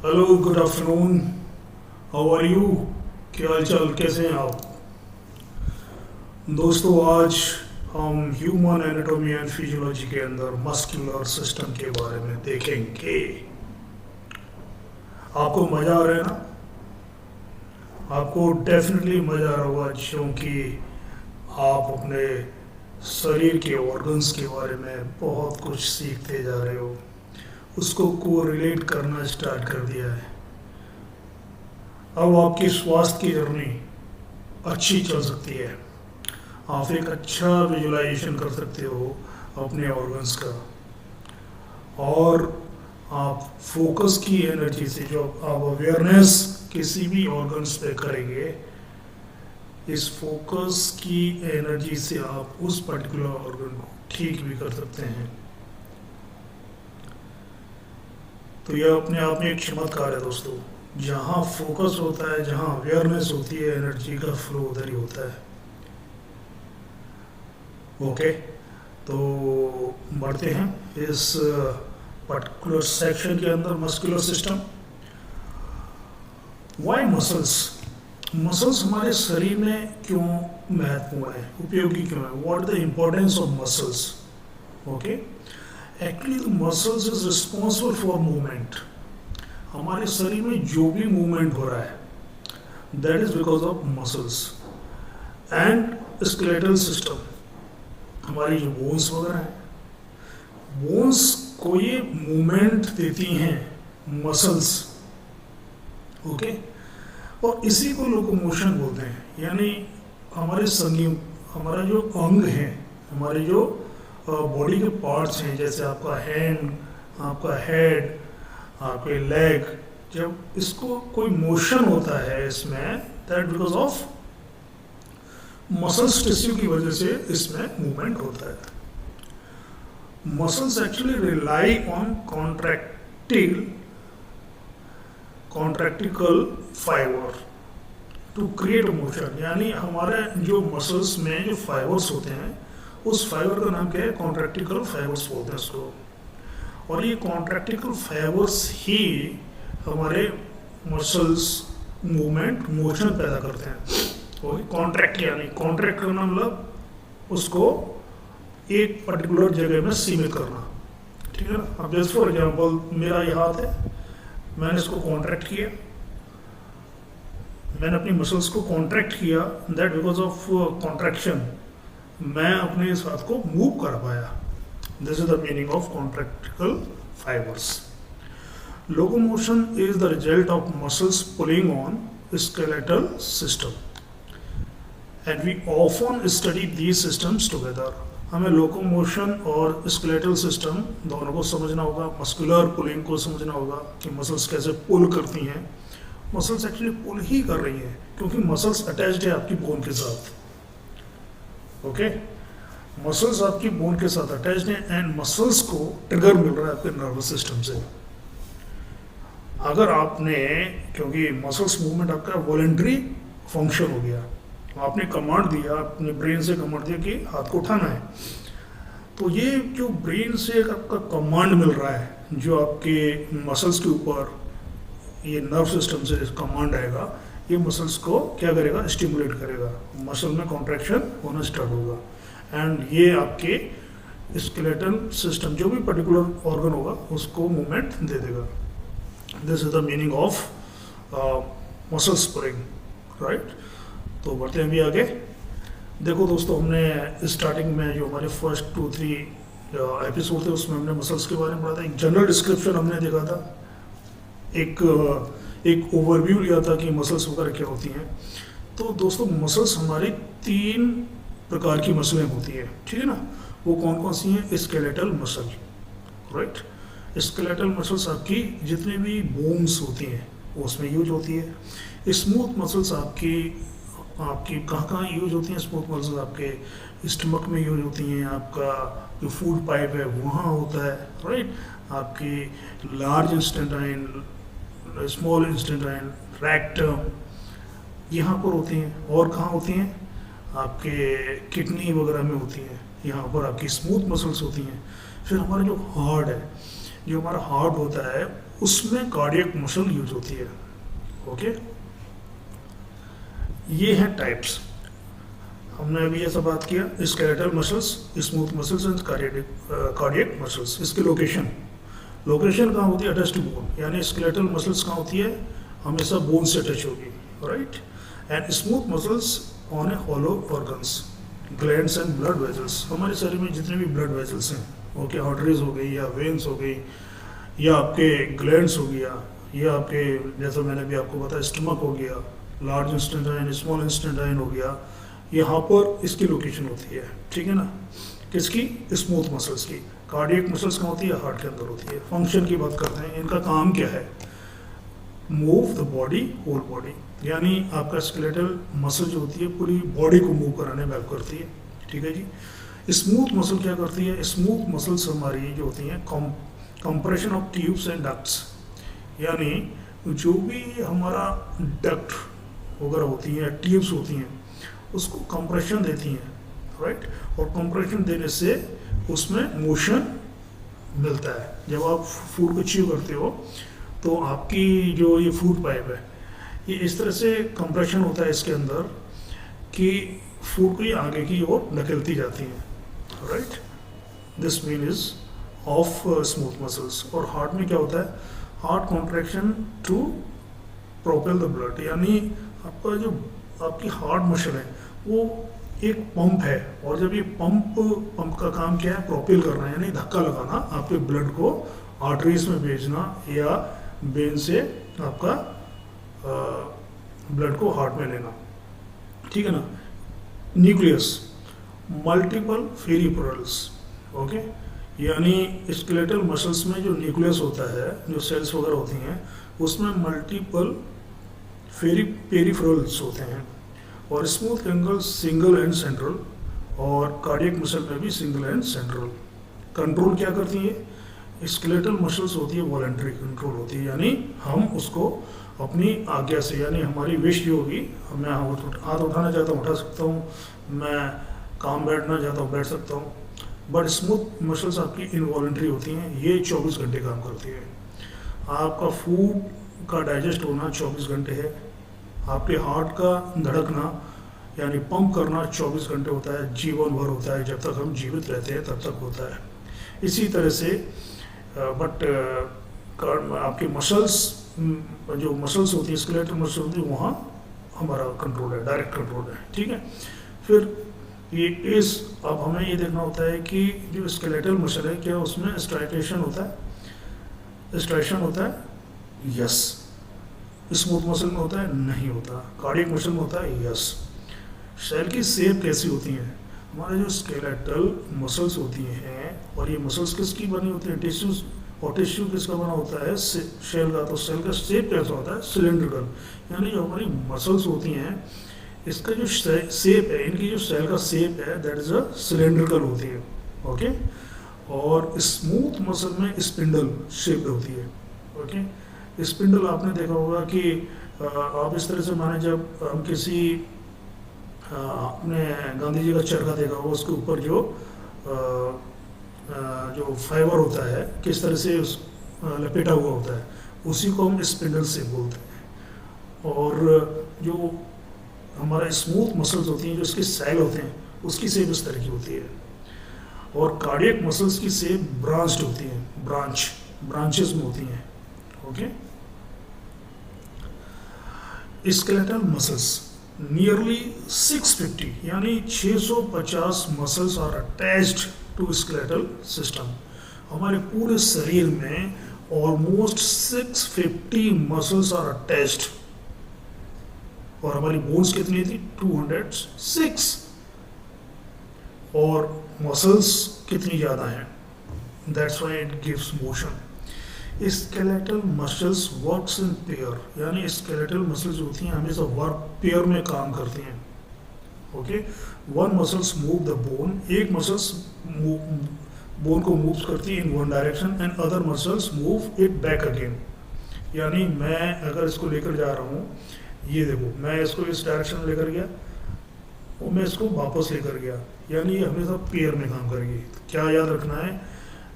Hello, good afternoon. How are you? क्या हाल चाल, कैसे हैं आप? दोस्तों, आज हम ह्यूमन एनाटॉमी एंड फिजियोलॉजी के अंदर मस्कुलर सिस्टम के बारे में देखेंगे। आपको मज़ा आ रहा है ना? आपको डेफिनेटली मज़ा आ रहा होगा, क्योंकि आप अपने शरीर के ऑर्गन्स के बारे में बहुत कुछ सीखते जा रहे हो, उसको कोरिलेट करना स्टार्ट कर दिया है। अब आपकी स्वास्थ्य की जर्नी अच्छी चल सकती है। आप एक अच्छा विजुलाइजेशन कर सकते हो अपने ऑर्गन्स का, और आप फोकस की एनर्जी से जो आप अवेयरनेस किसी भी ऑर्गन्स पे करेंगे, इस फोकस की एनर्जी से आप उस पर्टिकुलर ऑर्गन को ठीक भी कर सकते हैं। तो यह अपने आप में एक चमत्कार है दोस्तों। जहाँ फोकस होता है, जहाँ अवेयरनेस होती है, एनर्जी का फ्लो उधर ही होता है। ओके, तो बढ़ते हैं इस पर्टिकुलर सेक्शन के अंदर, muscular system. Why muscles? Muscles हमारे शरीर में क्यों महत्वपूर्ण है, उपयोगी क्यों है? What the importance of muscles? Okay, actually the muscles is responsible for movement. हमारे शरीर में जो भी मूवमेंट हो रहा है, that is because of muscles and skeletal system. हमारी जो बोन्स वगैरह हैं, बोन्स को ये मूवमेंट देती हैं मसल्स। ओके, और इसी को लोकोमोशन बोलते हैं। यानी हमारे संगी, हमारा जो अंग है, हमारे जो बॉडी के पार्ट्स हैं, जैसे आपका हैंड, आपका हेड, आपके लेग, जब इसको कोई मोशन होता है इसमें, that because of muscles tissue की वजह से इसमें मूवमेंट होता है। Muscles actually rely on contractile fiber to create motion. यानी हमारे जो मसल्स में जो फाइबर्स होते हैं, उस फाइबर का नाम क्या है? कॉन्ट्रैक्टिकल फाइबर्स बोलते हैं उसको। और ये कॉन्ट्रैक्टिकल फाइबर्स ही हमारे मसल्स मूवमेंट, मोशन पैदा करते हैं। और कॉन्ट्रैक्ट, यानी कॉन्ट्रैक्ट करना मतलब उसको एक पर्टिकुलर जगह में सीमित करना। ठीक है ना? अब जैसे फॉर एग्जाम्पल, मेरा ये हाथ है, मैंने इसको कॉन्ट्रैक्ट किया, मैंने अपनी मसल्स को कॉन्ट्रैक्ट किया, दैट बिकॉज ऑफ कॉन्ट्रैक्शन मैं अपने इस हाथ को मूव कर पाया। This is the meaning of contractile fibers. Locomotion is the result of muscles pulling on skeletal system and we often study these systems together। हमें लोकोमोशन और स्केलेटल सिस्टम दोनों को समझना होगा, मस्कुलर पुलिंग को समझना होगा कि मसल्स कैसे पुल करती हैं। मसल्स एक्चुअली पुल ही कर रही हैं, क्योंकि मसल्स अटैच्ड है आपकी बोन के साथ। ओके, मसल्स आपकी बोन के साथ अटैच्ड हैं, एंड मसल्स को ट्रिगर मिल रहा है आपके नर्वस सिस्टम से। अगर आपने, क्योंकि मसल्स मूवमेंट आपका वॉलेंट्री फंक्शन हो गया, आपने कमांड दिया, अपने ब्रेन से कमांड दिया कि हाथ को उठाना है, तो ये जो ब्रेन से आपका कमांड मिल रहा है, जो आपके मसल्स के ऊपर ये नर्व सिस्टम से कमांड आएगा, ये मसल्स को क्या करेगा? स्टिमुलेट करेगा, मसल में कॉन्ट्रैक्शन होना स्टार्ट होगा, एंड ये आपके स्केलेटल सिस्टम, जो भी पर्टिकुलर ऑर्गन होगा, उसको मूवमेंट दे देगा। This is the meaning of muscles pulling, right? तो बढ़ते हैं अभी आगे। देखो दोस्तों, हमने स्टार्टिंग में जो हमारे फर्स्ट 2-3 एपिसोड थे, उसमें हमने मसल्स के बारे में पढ़ा था। एक जनरल डिस्क्रिप्शन हमने देखा था, एक ओवरव्यू लिया था कि मसल्स वगैरह क्या होती हैं। तो दोस्तों, मसल्स हमारी 3 प्रकार की मसलें होती हैं, ठीक है ना? वो कौन कौन सी हैं? Skeletal muscle, right? Skeletal muscles आपकी जितनी भी बोन्स होती हैं उसमें यूज होती है। स्मूथ मसल्स आपकी कहाँ यूज होती हैं? स्मूथ मसल्स आपके स्टमक में यूज होती हैं, आपका जो फूड पाइप है वहाँ होता है, राइट? आपकी लार्ज इंस्टेंटाइन, स्मॉल इंस्टेंटाइन, रेक्टम, यहाँ पर होती हैं। और कहाँ होती हैं? आपके किडनी वगैरह में होती हैं, यहाँ पर आपकी स्मूथ मसल्स होती हैं। फिर हमारा जो हार्ट है, जो हमारा हार्ट होता है उसमें कार्डियक मसल यूज होती है। ओके, ये है टाइप्स। हमने अभी ऐसा बात किया skeletal muscles, smooth muscles and cardiac muscles. इसकी लोकेशन कहाँ होती है? अटैच टू बोन, यानी स्केलेटल मसल्स कहाँ होती है? हमेशा बोन से टच होगी, right. And smooth muscles on A hollow organs, glands and blood vessels. हमारे शरीर में जितने भी ब्लड वेजल्स हैं, ओके, आर्टरीज हो गई या वेन्स हो गई या आपके ग्लैंड्स हो गया या आपके, जैसा मैंने भी आपको बताया, स्टमक हो गया, लार्ज इंस्टेंटाइन, स्मॉल इंस्टेंटाइन हो गया, यहाँ पर इसकी लोकेशन होती है, ठीक है ना। किसकी? स्मूथ मसल्स की। कार्डियक मसल्स कहाँ होती है? हार्ट के अंदर होती है। फंक्शन की बात करते हैं, इनका काम क्या है? Move the body, whole body, यानी आपका स्केलेटल मसल जो होती है पूरी बॉडी को मूव कराने में हेल्प करती है, ठीक है जी। स्मूथ मसल क्या करती है? स्मूथ मसल्स हमारी जो होती हैं compression of tubes and ducts, यानी जो भी हमारा डक्ट वगैरह होती हैं, ट्यूब्स होती हैं, उसको कंप्रेशन देती हैं, राइट। और कंप्रेशन देने से उसमें मोशन मिलता है। जब आप फूड को च्यू करते हो तो आपकी जो ये फूड पाइप है ये इस तरह से कंप्रेशन होता है इसके अंदर कि फूड को ये आगे की ओर धकेलती जाती है, right. This mean is of smooth muscles. और हार्ट में क्या होता है? Heart contraction to propel the blood, यानी आपका जो आपकी हार्ट मसल है वो एक पंप है, और जब ये पंप का काम क्या है? प्रोपेल करना, यानी धक्का लगाना, आपके ब्लड को आर्टरीज में भेजना या वेन से आपका ब्लड को हार्ट में लेना, ठीक है ना। न्यूक्लियस, मल्टीपल पेरिफेरल्स, ओके, यानी स्केलेटल मसल्स में जो न्यूक्लियस होता है, जो सेल्स वगैरह होती हैं, उसमें मल्टीपल पेरिफेरल्स होते हैं। और smooth angle single and central, और कार्डियक मसल में भी सिंगल एंड सेंट्रल। कंट्रोल क्या करती है? स्केलेटल मसल्स होती है वॉलंटरी कंट्रोल होती है, यानी हम उसको अपनी आज्ञा से, यानी हमारी विश जो होगी, मैं हाथ उठाना चाहता हूँ उठा सकता हूँ, मैं काम बैठना चाहता हूँ बैठ सकता हूँ। बट स्मूथ मसल्स आपकी इनवॉलंटरी होती हैं, ये 24 घंटे काम करती है। आपका फूड का डाइजेस्ट होना 24 घंटे है, आपके हार्ट का धड़कना यानी पंप करना 24 घंटे होता है, जीवन भर होता है, जब तक हम जीवित रहते हैं तब तक होता है। इसी तरह से बट आपके मसल्स, जो मसल्स होती है, स्केलेटल मसल्स होती है, वहाँ हमारा कंट्रोल है, डायरेक्ट कंट्रोल है, ठीक है। फिर ये इस अब हमें ये देखना होता है कि जो स्केलेटल मसल है क्या उसमें स्ट्राइटेशन होता है? स्ट्राइशन होता है? यस। स्मूथ मसल में होता है? नहीं होता। कार्डियक मसल में होता है? यस। सेल की शेप कैसी होती है? हमारे जो स्केलेटल मसल्स होती हैं, और ये मसल्स किसकी बनी होती हैं? टिश्यूज, और टिश्यू किसका बना होता है? सेल का। तो सेल का शेप कैसा होता है? सिलेंड्रिकल, यानी जो हमारी मसल्स होती हैं इसका जो शेप है, इनकी जो सेल का शेप है दैट इज अ सिलेंड्रिकल होती है, ओके। और स्मूथ मसल में स्पिंडल शेप होती है, ओके। स्पिंडल आपने देखा होगा कि आप इस तरह से माने, जब हम किसी आपने गांधी जी का चरखा देखा होगा, उसके ऊपर जो फाइबर होता है किस तरह से लपेटा हुआ होता है, उसी को हम स्पिंडल से बोलते हैं। और जो हमारा स्मूथ मसल्स होती हैं, जो इसके सेल होते हैं, उसकी शेप इस तरह की होती है। और कार्डियक मसल्स की शेप ब्रांच्ड होती है, ब्रांचेस में होती हैं, ओके। स्केलेटल मसल्स नियरली 650 यानी 650 muscles are attached to skeletal system. हमारे पूरे शरीर में ऑलमोस्ट 650 मसल्स आर अटैच्ड। और हमारी बोन्स कितनी थी? 206। और मसल्स कितनी ज़्यादा हैं? That's why it gives motion. Skeletal muscles works in pair, यानी स्केलेटल मसल्स होती हैं हमेशा वर्क पेयर में काम करती हैं, okay. One muscles move the bone, एक मसल्स बोन को मूव करती है इन one direction and other muscles move it back again. यानी मैं अगर इसको लेकर जा रहा हूँ, ये देखो, मैं इसको इस डायरेक्शन में लेकर गया और मैं इसको वापस लेकर गया, यानी ये हमेशा पेयर में काम करेगी। क्या याद रखना है?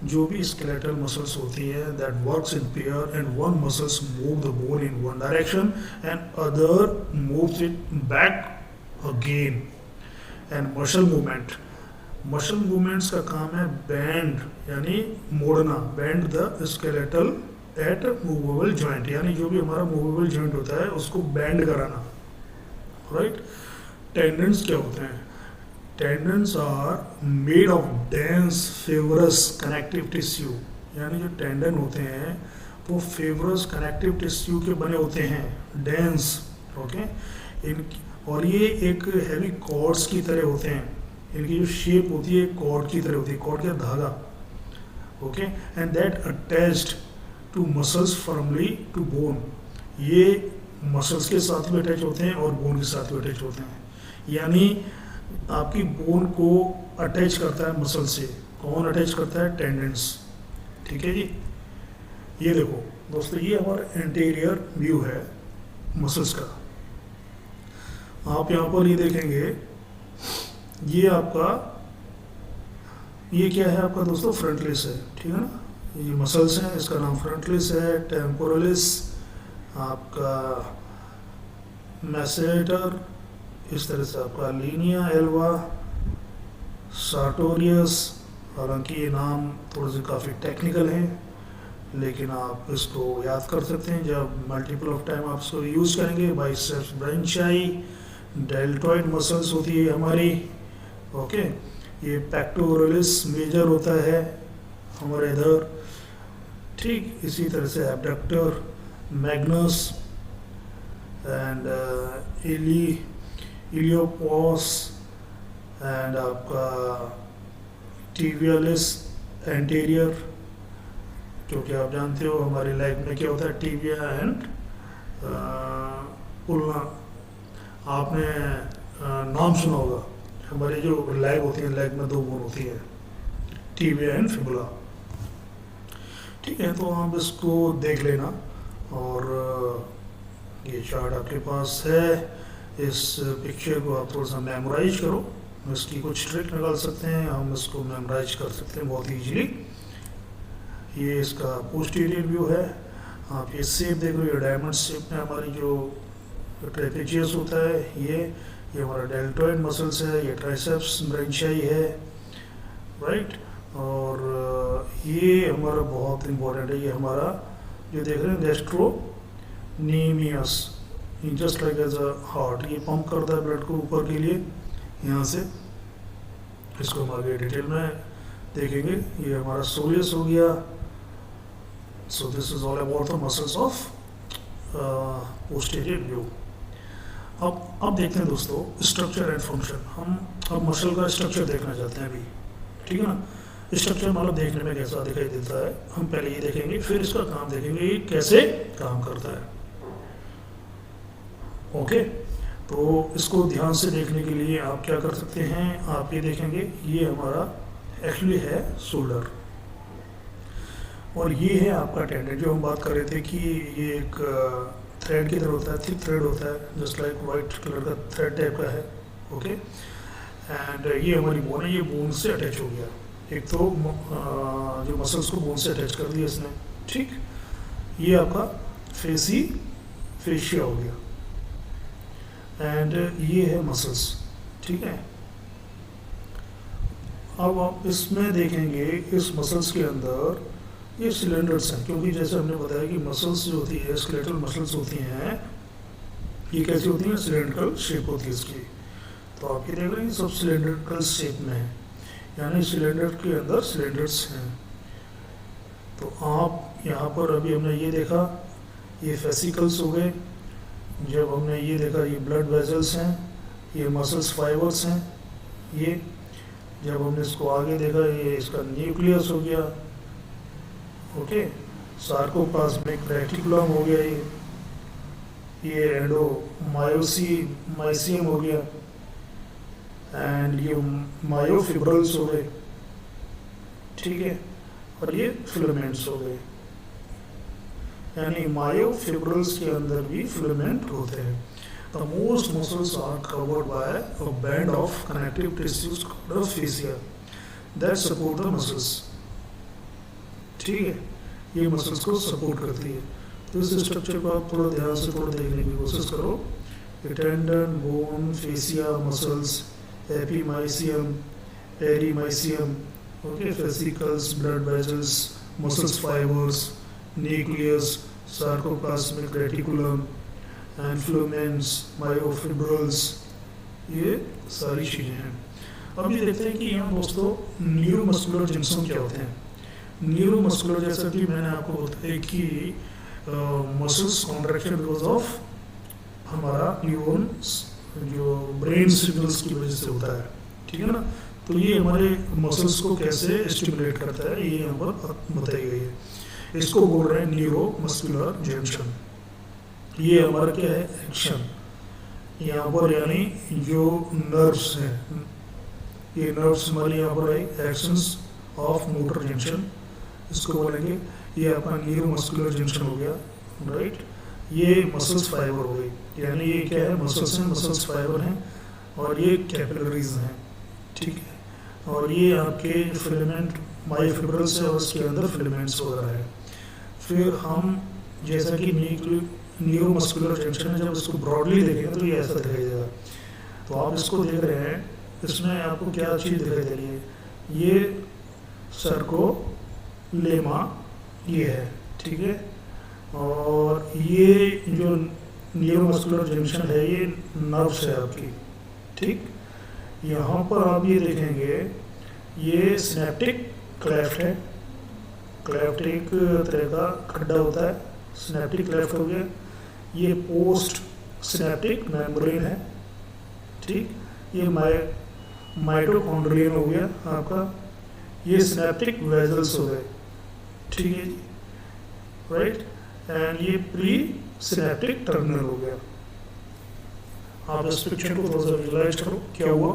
जो भी स्केलेटल मसल्स होती हैं that works in pair and one muscles move the bone in one direction and other moves it back again. And muscle movements का काम है बैंड यानी मोड़ना, bend the skeletal at movable joint, यानी जो भी हमारा मूवेबल जॉइंट होता है उसको बैंड कराना, राइट। टेंडन्स क्या होते हैं? Tendons are made of dense fibrous connective tissue, यानी जो टेंडन होते हैं वो फेवरस कनेक्टिव टिश्यू के बने होते हैं, डेंस, ओके। इन और ये एक हैवी कॉर्ड्स की तरह होते हैं, इनकी जो शेप होती है कॉर्ड की तरह होती है, कॉर्ड का धागा, okay. And that attached to muscles firmly to bone, ये मसल्स के साथ भी अटैच होते हैं और बोन के साथ भी अटैच होते हैं, यानी आपकी बोन को अटैच करता है मसल से। कौन अटैच करता है? टेंडेंस, ठीक है जी। ये देखो दोस्तों, ये हमारा एंटीरियर व्यू है मसल्स का। आप यहाँ पर ये देखेंगे, ये आपका, ये क्या है आपका दोस्तों? फ्रंटलिस है, ठीक है ना। ये मसल्स हैं, इसका नाम फ्रंटलिस है, टेम्पोरलिस, आपका मैसेटर, इस तरह से आपका लीनिया एल्वा, सार्टोरियस। हालांकि ये नाम थोड़े से काफ़ी टेक्निकल हैं, लेकिन आप इसको याद कर सकते हैं जब मल्टीपल ऑफ टाइम आप इसको यूज़ करेंगे। बाइसेप्स ब्रांचियाई, डेल्टॉइड मसल्स होती है हमारी, ओके। ये पेक्टोरलिस मेजर होता है हमारे इधर, ठीक। इसी तरह से एब्डक्टर, मैग्नस एंड इलियोपॉस एंड आपका टिबियालिस एंटीरियर, क्योंकि आप जानते हो हमारे लेग में क्या होता है? Tibia and fibula. आपने नाम सुना होगा, हमारी जो लेग होती है, लेग में दो बोन होती है, टिबिया एंड फिबुला, ठीक है। तो आप इसको देख लेना, और ये चार्ट आपके पास है, इस पिक्चर को आप थोड़ा सा मेमोराइज करो, इसकी कुछ ट्रिक निकाल सकते हैं, हम इसको मेमोराइज कर सकते हैं बहुत ईजीली। ये इसका पोस्टीरियर व्यू है, आप ये शेप देख लो, ये डायमंड शेप में हमारी जो ट्रेपेजियस होता है, ये हमारा डेल्टॉइड मसल्स है, ये ट्राइसेप्स ब्रांचियाई है, राइट। और ये हमारा बहुत इम्पोर्टेंट है, ये हमारा जो देख रहे हैं gastrocnemius, just like as a heart, ये पंप करता है ब्लड को ऊपर के लिए यहाँ से। इसको हम आगे डिटेल में देखेंगे। ये हमारा सोलियस हो गया। So this is all about the muscles of posterior view. अब देखते हैं दोस्तों स्ट्रक्चर एंड फंक्शन। हम अब मसल का स्ट्रक्चर देखना चाहते हैं अभी, ठीक है ना। स्ट्रक्चर मतलब देखने में कैसा दिखाई देता है, हम पहले ये देखेंगे, फिर इसका काम देखेंगे ये कैसे काम करता है, ओके। तो इसको ध्यान से देखने के लिए आप क्या कर सकते हैं, आप ये देखेंगे, ये हमारा एक्चुअली है शोल्डर, और ये है आपका टेंडन। जो हम बात कर रहे थे कि ये एक थ्रेड की तरह होता है, थिक थ्रेड होता है, जस्ट लाइक वाइट कलर का थ्रेड टाइप का है, ओके। एंड ये हमारी बोन है, ये बोन से अटैच हो गया। एक तो जो मसल्स को बोन से अटैच कर दिया इसने, ठीक। ये आपका फेशिया हो गया, एंड ये है मसल्स, ठीक है। अब आप इसमें देखेंगे, इस मसल्स के अंदर ये सिलेंडर्स हैं, क्योंकि जैसे हमने बताया कि मसल्स जो होती है, स्केलेटल मसल्स होती हैं, ये कैसी होती हैं? सिलेंड्रिकल शेप होती है इसकी। तो आप ये देख रहे हैं, सब सिलेंड्रिकल शेप में है, यानी सिलेंडर के अंदर सिलेंडर्स हैं। तो आप यहाँ पर अभी हमने ये देखा, ये फेसिकल्स हो गए। जब हमने ये देखा, ये ब्लड वेजल्स हैं, ये मसल्स फाइबर्स हैं। ये जब हमने इसको आगे देखा, ये इसका न्यूक्लियस हो गया, ओके। सार्कोप्लाज्मिक रेटिकुलम हो गया, ये एंडोमायोसियम हो गया, एंड ये मायोफिब्रल्स हो गए, ठीक है। और ये फिलामेंट्स हो गए, यानी मायोफिब्रल्स के अंदर भी फिलामेंट होते हैं। The most muscles are covered by a band of connective tissues called fascia that support the muscles, ठीक है, ये मसल्स को सपोर्ट करती है। तो इस स्ट्रक्चर को आप थोड़ा ध्यान से थोड़ा देखने की कोशिश करो। Tendon, bone, fascia, muscles, epimysium, perimysium, okay, fascicles, blood vessels, muscles fibers, nucleus, sarcoplasmic reticulum, एंफ्लोमेंस, मायोफिब्रल्स, ये सारी चीज़ें हैं। अब ये देखते हैं कि यहाँ दोस्तों न्यूरोमस्कुलर जंक्शन क्या होते हैं। न्यूरोमस्कुलर, जैसा कि मैंने आपको बताया कि मसल्स कॉन्ट्रैक्शन बिकॉज ऑफ हमारा न्यूरॉन्स जो ब्रेन सिग्नल्स की वजह से होता है, ठीक है ना। तो ये हमारे मसल्स को कैसे स्टिमुलेट करता है ये यहाँ पर बताई गई है। इसको बोल रहे हैं न्यूरोमस्कुलर जंक्शन। ये हमारा क्या है, एक्शन यहाँ पर, यानी जो नर्व्स हैं, ये नर्व्स हमारे यहाँ पर है, एक्शंस ऑफ मोटर जंक्शन इसको बोलेंगे। ये अपना न्यूरोमस्कुलर जंक्शन हो गया, राइट। ये मसल्स फाइबर हो गई, यानी ये क्या है, मसल्स हैं, मसल्स फाइबर हैं, और ये कैपिलरीज हैं, ठीक है। और ये आपके फिलामेंट मायोफिब्रल्स है और उसके अंदर फिलामेंट्स वगैरह है। फिर हम जैसा कि न्यूरोमस्कुलर जंक्शन है, जब इसको ब्रॉडली देखेंगे तो ये ऐसा दिखाई देगा। तो आप इसको देख रहे हैं, इसमें आपको क्या चीज़ दिखाई दे रही है, ये सर्कोलेमा ये है, ठीक है। और ये जो न्यूरोमस्कुलर जंक्शन है ये नर्व्स है आपकी, ठीक। यहाँ पर आप ये देखेंगे, ये सिनेप्टिक क्लेफ्ट है। क्लेफ्ट एक तरह का खड्डा होता है, सिनेप्टिक क्लेफ्ट हो गया। ये पोस्ट सिनेप्टिक मेम्ब्रेन है, ठीक। ये माइटोकॉन्ड्रियन हो गया आपका। ये सिनेप्टिक वेजल्स हो गए, ठीक है जी, राइट। एंड ये प्री सिनेप्टिक टर्मिनल हो गया। आप इस पिक्चर को थोड़ा सा विजुलाइज करो, क्या हुआ,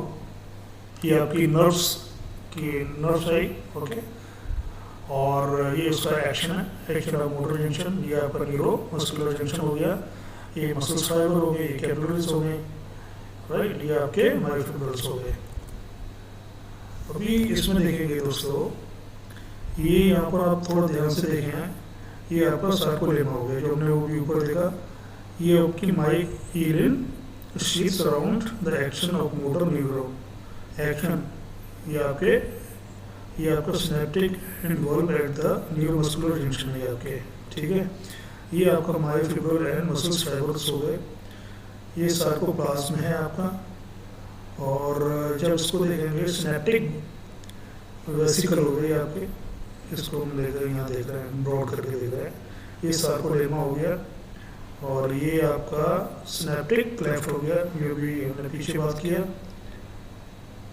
ये आपकी नर्व्स आई, ओके। और ये उसका एक्शन है, एक्शन ऑफ मोटर जंक्शन। ये आपका न्यूरोमस्कुलर जंक्शन हो गया। ये मसल्स फाइबर हो गए, ये कैपिलरीज हो गए, राइट। ये आपके मायोफिब्रल्स हो गए। अभी इसमें देखेंगे दोस्तों, ये यहाँ पर आप थोड़ा ध्यान से देखें, ये आपका सार्कोलेमा हो गया जो हमने वो भी ऊपर देखा। ये आपकी myelin sheets around the action of motor neuron action. ये आपका synaptic involve at the neuromuscular junction है आपके, ठीक है। ये आपका मायोफिब्रल एंड मसल्स फाइबर्स हो गए। ये सार्कोप्लाज्म है आपका। और जब इसको देखेंगे, सिनेप्टिक वेसिकल हो गई आपके, इसको हम देख रहे हैं, यहाँ देख रहे हैं, ब्रॉड करके देख रहे हैं। ये सार्कोलेमा हो गया। और ये आपका सिनेप्टिक क्लेफ्ट हो गया, ये भी हमने पीछे बात किया।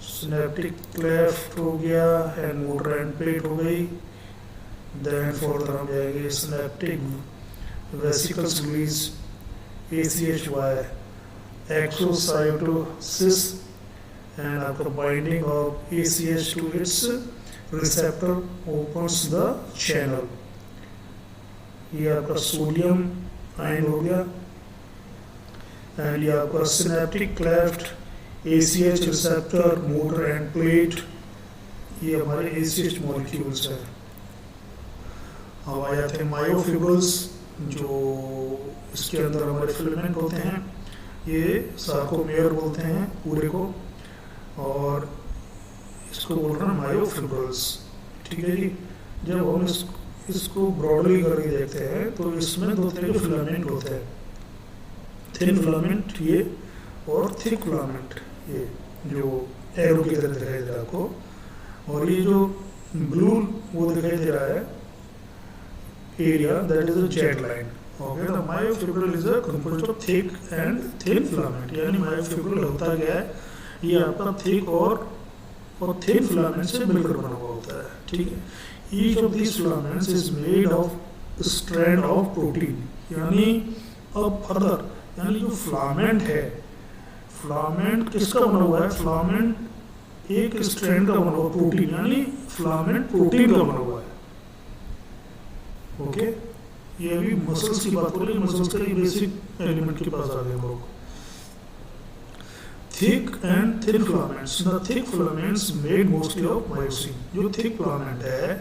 सिनेप्टिक क्लेफ्ट हो गया एंड मोटर एंड प्लेट हो गई। देन फॉर हम जाएंगे synaptic vesicles release, ACHY, exocytosis, and आपका binding of ACH to its receptor opens the channel. ये आपका सोडियम आयन हो गया। एंड ये आपका synaptic cleft, ACH receptor, motor end plate, ये हमारे ACH मॉलिक्यूल्स है। अब आ जाते हैं मायोफिब्रल्स, जो इसके अंदर हमारे फिलामेंट होते हैं। ये सार्कोमेयर बोलते हैं पूरे को, और इसको बोल रहे हैं मायोफिब्रल्स, ठीक है जी। जब हम इसको ब्रॉडली करके देखते हैं तो इसमें दो तरह के फिलामेंट होते हैं, थिन फिलामेंट ये और थिक फिलामेंट ये, जो एरो की तरह दिखाई दे रहा है आपको। और ये जो ब्लू वो दिखाई दे रहा है area, that is a Z line, okay. The myofibril is a composite of thick and thin filament, यानी मायोफिब्रल होता क्या है, ये आपका थिक और थिन फिलामेंट से मिलकर बना हुआ होता है, ठीक है। Each of these filaments is made of strand of protein, यानी अब फर्दर, यानी जो फिलामेंट है, फिलामेंट किसका बना हुआ है, फिलामेंट एक स्ट्रैंड का बना हुआ प्रोटीन, यानी फिलामेंट प्रोटीन का बना हुआ है, ओके। ये अभी मसल्स की बात हो रही है, मसल्स का बेसिक एलिमेंट के पास आ गए हम लोग। Thick and thin filaments, the thick filaments made mostly of myosin. जो थिक फिलामेंट है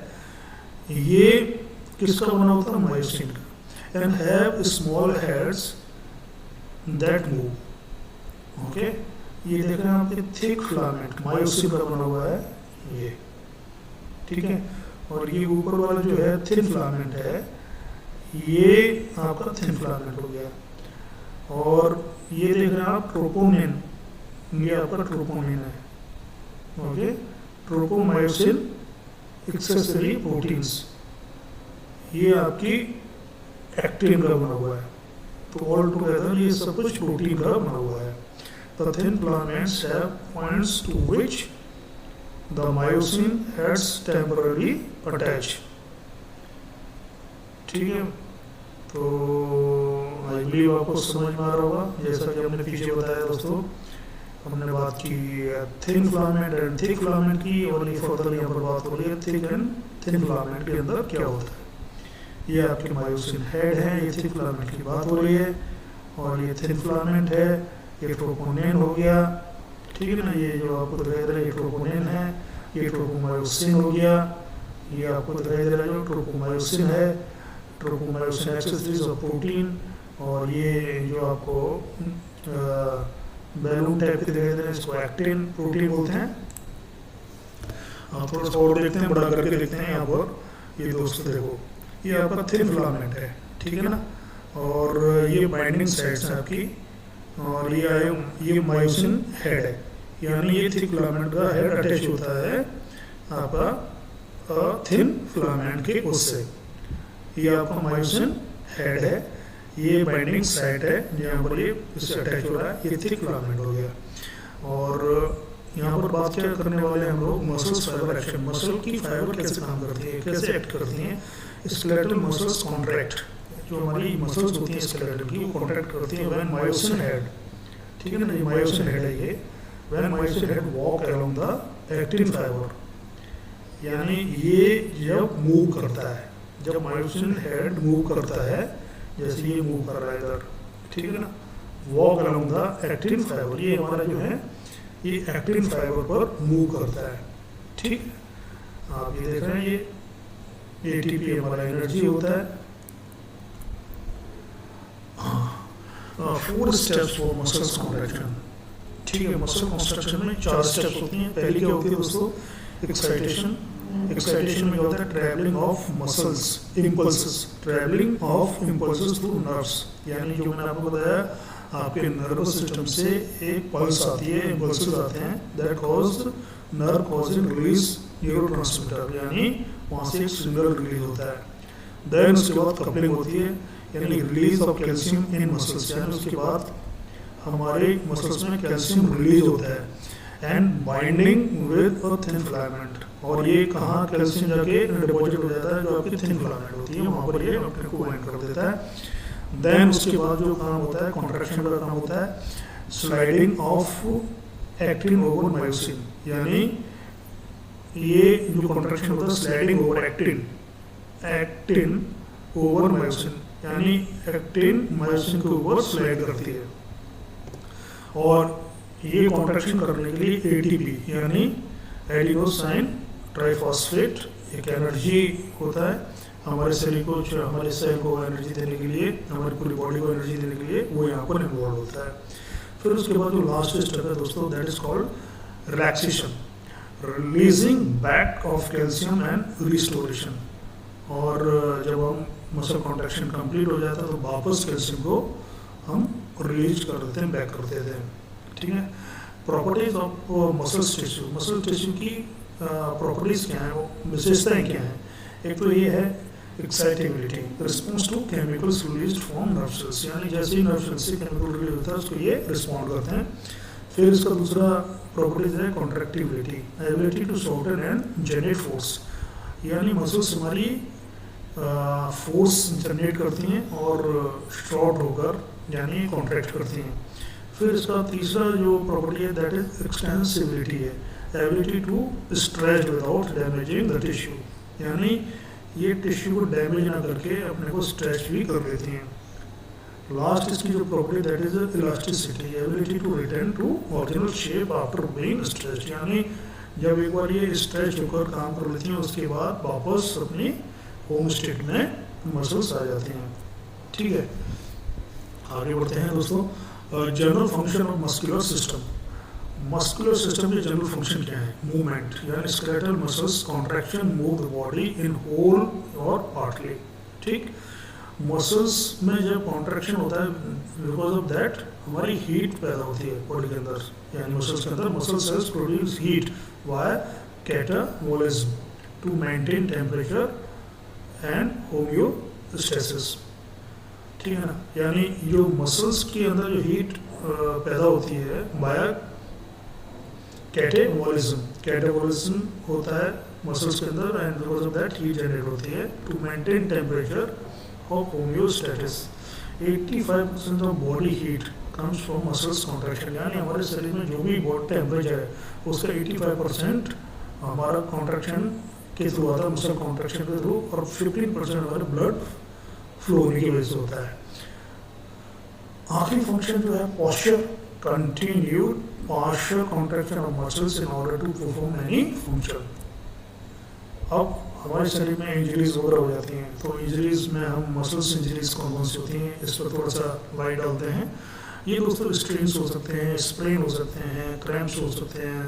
ये किसका बना होता है? मायोसिन का। And have small heads that move. Okay, ये देख रहे हैं आपके थिक फिलामेंट मायोसिन का बना हुआ है ये, ठीक है। और ये ऊपर वाला जो है थिन फिलामेंट है, ये आपका थिन फिलामेंट हो गया। और ये देख रहे हैं आप ट्रोपोनिन, ये आपका ट्रोपोनिन है। ओके, ट्रोपोमायोसिन एक्सेसरी प्रोटीन्स, ये आपकी एक्टिन का बना हुआ है। तो ऑल टुगेदर ये सब कुछ प्रोटीन का बना हुआ है। The thin filaments have points to which the myosin heads temporarily attach। ठीक है, तो आई बिलीव आपको समझ में आ रहा होगा। जैसा कि हमने पीछे बताया दोस्तों, हमने बात की thin filament and thick filament की, और ये फर्दर यहाँ पर बात हो रही है थिक एंड थिन फिलामेंट के अंदर क्या होता है। ये आपके मायोसिन हेड है, ये थिक फिलामेंट की बात हो रही है, और ये थिन फिलामेंट है, ये ट्रोपोनिन हो गया, ठीक है ना। ये जो आपको दिखाई दे रहा है ये ट्रोपोनिन है, ये ट्रोपोमायोसिन हो गया, ये आपको दिखाई दे रहा है जो ट्रोपोमायोसिन है, ट्रोपोमायोसिन एक्सेसरीज ऑफ प्रोटीन। और ये जो आपको बैलून टाइप के दिखाई दे रहे हैं, इसको एक्टिन प्रोटीन बोलते हैं। आप थोड़ा सा और देखते हैं, बड़ा करके देखते हैं यहाँ पर। ये दोस्तों देखो, ये आपका थिन फिलामेंट है, ठीक है ना। और ये बाइंडिंग साइड्स हैं आपकी, और ये मायोसिन हेड है, यानी ये थिक फिलामेंट का हेड अटैच होता है आपका थिन फिलामेंट के उससे। ये आपका मायोसिन हेड है, ये बाइंडिंग साइट है जहाँ पर ये इससे अटैच हो रहा है, ये थिक फिलामेंट हो गया। और यहाँ पर बात क्या करने वाले हैं हम लोग, मसल्स फाइबर एक्शन। मसल की फाइबर कैसे काम करती है, कैसे एक्ट करती हैं। स्केलेटल मसल्स कॉन्ट्रैक्ट, जो हमारी मसल्स होती हैं स्केलेटल की, वो कॉन्ट्रैक्ट करती हैं व्हेन मायोसिन हेड, ठीक है ना, ये मायोसिन हेड है ये, when myosin head walk along the actin fibre, यानी ये जब मूव करता है, जब मायोसिन हेड मूव करता है, जैसे ये मूव कर रहा है इधर, ठीक है ना, walk along the actin fibre, ये हमारा जो है ये एक्टिन फाइबर पर मूव करता है, ठीक। आप ये देख रहे हैं, ये एटीपी हमारा एनर्जी होता है। 4 स्टेप्स फॉर मसल्स कॉन्ट्रैक्शन, ठीक है। मसल कॉन्स्ट्रक्शन में 4 स्टेप्स होती हैं। पहली क्या होती है दोस्तों, एक्साइटेशन। एक्साइटेशन में होता है travelling of muscles impulses, travelling of impulses through nerves, यानी जो मैंने आपको बताया आपके नर्वस सिस्टम से एक पल्स आती है, इम्पल्सेस आते हैं, that cause nerve causing release neurotransmitter, यानी वहाँ से एक सिग्नल रिलीज होता है। देन उसके बाद कपलिंग होती है, यानी release of calcium in muscles, यानी उसके बाद हमारे मसल्स में कैल्शियम रिलीज होता है। And binding with a thin filament, और ये कहाँ कैल्शियम जाके डिपॉजिट हो जाता है, जो आपकी थिन फिलामेंट होती है वहाँ पर ये अपने को बाइंड कर देता है। देन उसके बाद जो काम होता है, कॉन्ट्रैक्शन का काम होता है, sliding of actin over myosin, यानी ये जो कॉन्ट्रैक्शन होता है sliding over actin over myosin, यानी एक्टिन मायोसिन के ऊपर स्लाइड करती है। और ये कॉन्ट्रैक्शन करने के लिए एटीपी यानी एडिनोसाइन ट्राइफॉस्फेट एक एनर्जी होता है हमारे शरीर को, हमारे सेल को एनर्जी देने के लिए, हमारी पूरी बॉडी को एनर्जी देने के लिए, वो यहाँ पर इन्वॉल्व होता है। फिर उसके बाद जो लास्ट स्टेप है दोस्तों, that is called relaxation, releasing back of calcium and restoration. और जब हम मसल कॉन्ट्रैक्शन कंप्लीट हो जाता है तो वापस कैल्शियम को हम रिलीज कर देते हैं, बैक कर देते हैं, ठीक है। प्रॉपर्टीज ऑफ मसल टिश्यू की प्रॉपर्टीज क्या है, विशेषताएं क्या हैं। एक तो ये है excitability, response to chemicals released from nerve cells, यानी जैसे ही नर्व सेल्स से केमिकल रिलीज होता है उसको ये रिस्पॉन्ड करते हैं। फिर इसका दूसरा प्रॉपर्टीज है contractibility, ability to shorten and generate force, यानी मसल्स हमारी फोर्स जनरेट करती हैं और शॉर्ट होकर यानी कॉन्ट्रैक्ट करती हैं। फिर इसका तीसरा जो प्रॉपर्टी है दैट इज एक्सटेंसिबिलिटी है, ability to stretch without damaging the tissue, यानी ये टिश्यू को डैमेज ना करके अपने को स्ट्रेच भी कर लेती हैं। लास्ट इसकी जो property that is elasticity, ability to return to original shape after being stretch, यानी जब एक बार ये स्ट्रेच होकर काम कर लेती हैं उसके बाद वापस अपनी होम स्टेट में मसल्स आ जाती हैं। ठीक है, आगे बढ़ते हैं दोस्तों। General function of muscular system. Muscular system के जनरल फंक्शन क्या है? मूवमेंट, यानी skeletal muscles contraction move the body in whole और पार्टली। ठीक, मसल्स में जब कॉन्ट्रैक्शन होता है, बिकॉज ऑफ दैट हमारी हीट पैदा होती है बॉडी के अंदर, यानी मसल्स के अंदर muscle cells produce heat via catabolism to maintain temperature and homeostasis. ठीक है ना, यानी जो मसल्स के अंदर जो हीट पैदा होती है वाया कैटाबोलिज्म होता है मसल्स के अंदर, and because of that heat generate होती है to maintain temperature of homeostasis. 85% of body heat comes from muscles contraction, यानी हमारे शरीर में जो भी बॉडी टेम्परेचर है उसका 85% हमारा कॉन्ट्रैक्शन के थ्रू आता है, मसल कॉन्ट्रैक्शन के थ्रू, और 15% हमारे ब्लड फ्लो होने की वजह से होता है। आखिरी फंक्शन जो है posture, continued partial contraction of muscles in order to perform any function. अब हमारे शरीर में इंजरीज वगैरह हो जाती हैं, तो इंजरीज में हम मसल्स इंजरीज कौन कौन सी होती हैं इस पर थोड़ा सा लाइट डालते हैं। ये दोस्तों स्ट्रेन्स हो सकते हैं, स्प्रेन हो सकते हैं, क्रैम्प्स हो सकते हैं,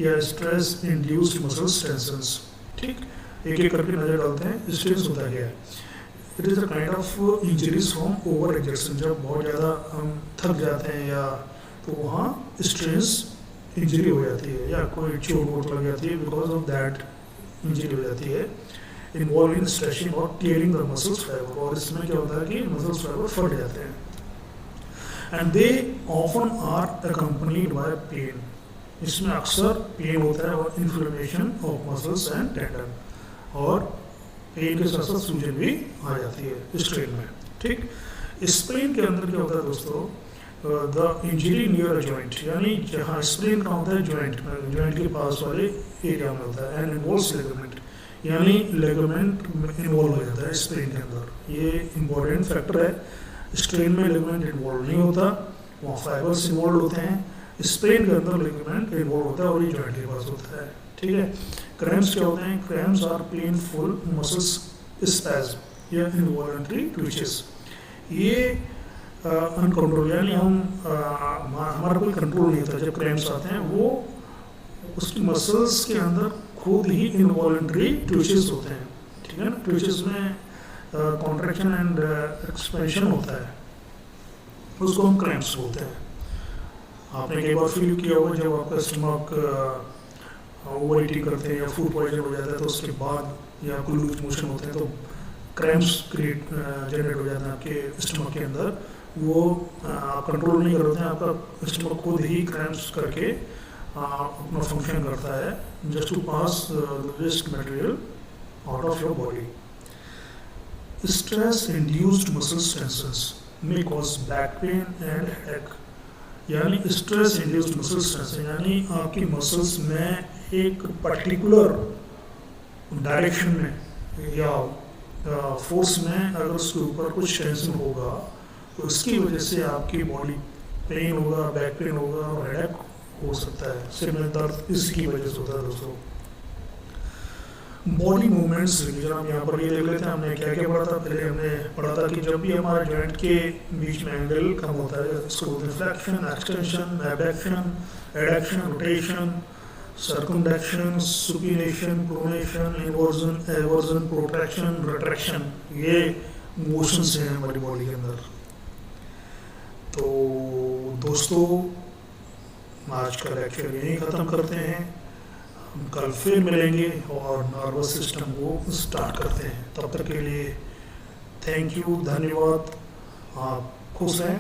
या स्ट्रेस इंड्यूस्ड मसल टेंशंस। ठीक, एक एक करके नजर डालते हैं। स्ट्रेस होता क्या है? It is a kind of injuries from over exertion. जब बहुत ज़्यादा हम थक जाते हैं या तो वहाँ स्ट्रेस इंजरी हो जाती है, या कोई चोट वोट लग जाती है, बिकॉज ऑफ दैट इंजरी हो जाती है। इन्वॉल्व इन स्ट्रेचिंग और टियरिंग द मसल्स फाइबर, और इसमें क्या होता है कि मसल्स फाइबर फट जाते हैं, and they often are accompanied by pain. इसमें अक्सर पेन होता है और inflammation of muscles and tendon, और पेन के साथ साथ सूजन भी आ जाती है स्ट्रेन में। ठीक, स्प्रेन के अंदर क्या होता है दोस्तों? The injury near a joint, यानी जहाँ स्प्रेन का होता है जॉइंट के पास वाले एरिया में होता है, एंड इन्वॉल्व्स लिगामेंट, यानी लिगामेंट इन्वॉल्व हो जाता है स्प्रेन के अंदर। ये इंपॉर्टेंट फैक्टर है। स्ट्रेन में लिगामेंट इन्वॉल्व नहीं होता, वहाँ फाइबर्स इन्वॉल्व होते हैं। स्प्रेन के अंदर लिगामेंट इन्वॉल्व होता है और ये जॉइंट के पास होता है। ठीक है, क्रैम्प्स क्या होते हैं? Cramps are painful muscles spasm या इनवॉलंटरी ट्विचेस। ये अनकंट्रोल, यानी हमारा कोई कंट्रोल नहीं होता। जब क्रैम्प्स आते हैं वो उसकी मसल्स के अंदर खुद ही इनवॉलंटरी ट्विचेस होते हैं। ठीक है ना, ट्विचेस में कॉन्ट्रैक्शन एंड एक्सपेंशन होता है, उसको हम क्रैम्प्स बोलते हैं। आपने कई बार फील किया होगा जब आपका स्टमक ओवर ईटिंग करते हैं या फूड पॉइजन हो जाता है, तो उसके बाद या कोई लूज मोशन होते हैं तो क्रैम्प्स जनरेट हो जाते हैं आपके स्टमक के अंदर। वो कंट्रोल नहीं कर होते हैं, आपका स्टमक खुद ही क्रैम्प्स करके अपना फंक्शन करता है, just to pass the waste material out of your body. Stress induced muscle tensions may cause back pain and headache, यानी स्ट्रेस इंड्यूस्ड मसल टेंशन, यानी आपकी मसल्स में एक पर्टिकुलर डायरेक्शन में या फोर्स में अगर उसके ऊपर कुछ टेंशन होगा तो इसकी वजह से आपकी बॉडी पेन होगा, बैक पेन होगा और हेडेक हो सकता है। सिर में दर्द इसकी वजह से होता है दोस्तों। बॉडी मूवमेंट्स रिवीजन हम यहाँ पर ये देख लेते हैं। हमने क्या क्या पढ़ा था? पहले हमने पढ़ा था कि जब भी हमारे जॉइंट के बीच में एंगल कम होता है इसको flexion, extension, abduction, adduction, rotation, circumduction, supination, pronation, inversion, aversion, protraction, retraction, ये मोशंस हैं हमारी बॉडी के अंदर। तो दोस्तों आज का लेक्चर यहीं ख़त्म करते हैं, हम कल फिर मिलेंगे और नर्वस सिस्टम को स्टार्ट करते हैं। तब तक के लिए थैंक यू, धन्यवाद। आप खुश हैं।